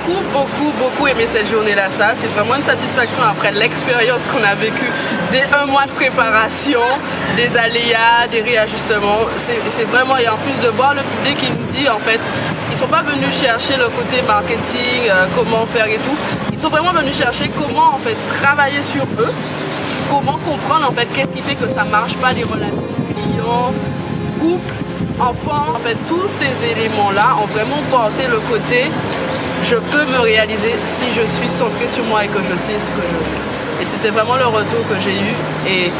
beaucoup aimé cette journée-là. Ça, c'est vraiment une satisfaction après l'expérience qu'on a vécue, des 1 mois de préparation, des aléas, des réajustements. C'est vraiment, et en plus de voir le public qui nous dit, en fait, ils ne sont pas venus chercher le côté marketing, comment faire et tout. Ils sont vraiment venus chercher comment, en fait, travailler sur eux, comment comprendre, en fait, qu'est-ce qui fait que ça ne marche pas, les relations clients, couple, enfants. En fait, tous ces éléments-là ont vraiment porté le côté je peux me réaliser si je suis centrée sur moi et que je sais ce que je veux. Et c'était vraiment le retour que j'ai eu et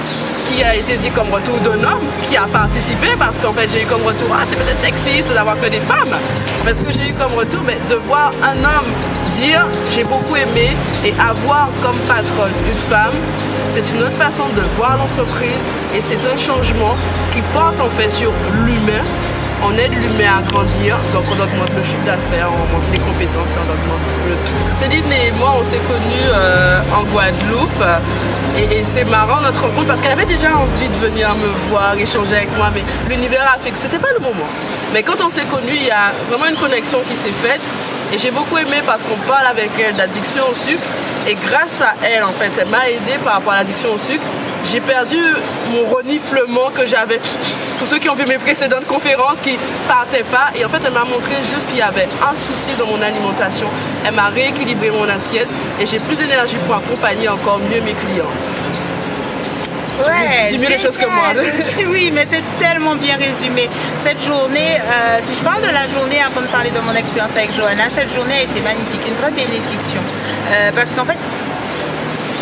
ce qui a été dit comme retour d'un homme qui a participé, parce qu'en fait j'ai eu comme retour, ah c'est peut-être sexiste d'avoir que des femmes. Parce que j'ai eu comme retour de voir un homme dire j'ai beaucoup aimé et avoir comme patronne une femme, c'est une autre façon de voir l'entreprise et c'est un changement qui porte en fait sur l'humain. On aide l'humain à grandir, donc on augmente le chiffre d'affaires, on augmente les compétences et on augmente le tout. Céline et moi, on s'est connus en Guadeloupe et c'est marrant notre rencontre parce qu'elle avait déjà envie de venir me voir, échanger avec moi, mais l'univers a fait que c'était pas le moment. Mais quand on s'est connus, il y a vraiment une connexion qui s'est faite et j'ai beaucoup aimé parce qu'on parle avec elle d'addiction au sucre et grâce à elle, en fait, elle m'a aidé par rapport à l'addiction au sucre. J'ai perdu mon reniflement que j'avais. Pour ceux qui ont vu mes précédentes conférences qui ne partaient pas. Et en fait, elle m'a montré juste qu'il y avait un souci dans mon alimentation. Elle m'a rééquilibré mon assiette et j'ai plus d'énergie pour accompagner encore mieux mes clients. Ouais, tu dis mieux les choses que moi. Oui, mais c'est tellement bien résumé. Cette journée, si je parle de la journée avant de parler de mon expérience avec Johanna, cette journée a été magnifique, une vraie bénédiction. Parce qu'en fait,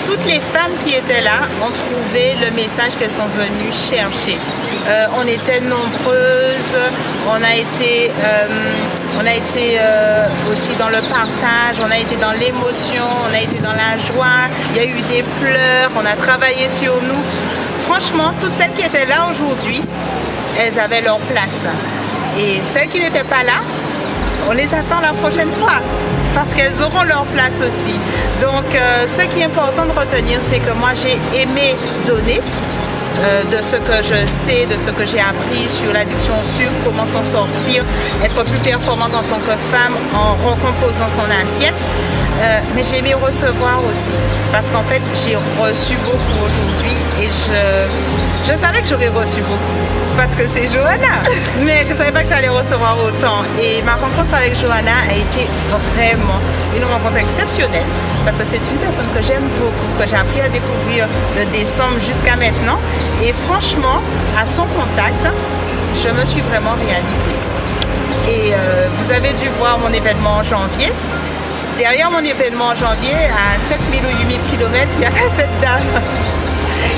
toutes les femmes qui étaient là ont trouvé le message qu'elles sont venues chercher. On était nombreuses, on a été aussi dans le partage, on a été dans l'émotion, on a été dans la joie, il y a eu des pleurs, on a travaillé sur nous. Franchement, toutes celles qui étaient là aujourd'hui, elles avaient leur place. Et celles qui n'étaient pas là, on les attend la prochaine fois parce qu'elles auront leur place aussi. Donc, ce qui est important de retenir, c'est que moi, j'ai aimé donner de ce que je sais, de ce que j'ai appris sur l'addiction au sucre, comment s'en sortir, être plus performante en tant que femme en recomposant son assiette. Mais j'ai aimé recevoir aussi parce qu'en fait, j'ai reçu beaucoup aujourd'hui et je savais que j'aurais reçu beaucoup parce que c'est Johanna, mais je ne savais pas que j'allais recevoir autant. Et ma rencontre avec Johanna a été vraiment une rencontre exceptionnelle parce que c'est une personne que j'aime beaucoup, que j'ai appris à découvrir de décembre jusqu'à maintenant. Et franchement, à son contact, je me suis vraiment réalisée. Et vous avez dû voir mon événement en janvier. Derrière mon événement en janvier, à 7000 ou 8000 km, il y avait cette dame.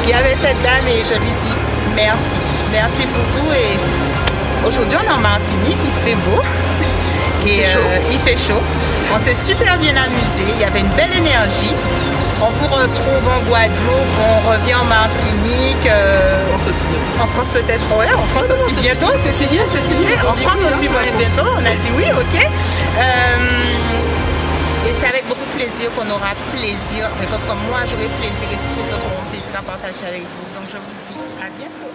Il y avait cette dame et je lui dis merci. Merci pour tout. Et aujourd'hui, on est en Martinique, il fait beau. Et il fait chaud. On s'est super bien amusé. Il y avait une belle énergie. On vous retrouve en Guadeloupe, on revient en Martinique. En France aussi. En France peut-être, ouais, en France aussi bientôt. C'est signé. En France aussi bientôt. On a dit oui, ok. Et c'est avec beaucoup de plaisir qu'on aura plaisir, mais quand moi j'aurai plaisir et tous les autres auront plaisir à partager avec vous. Donc je vous dis à bientôt.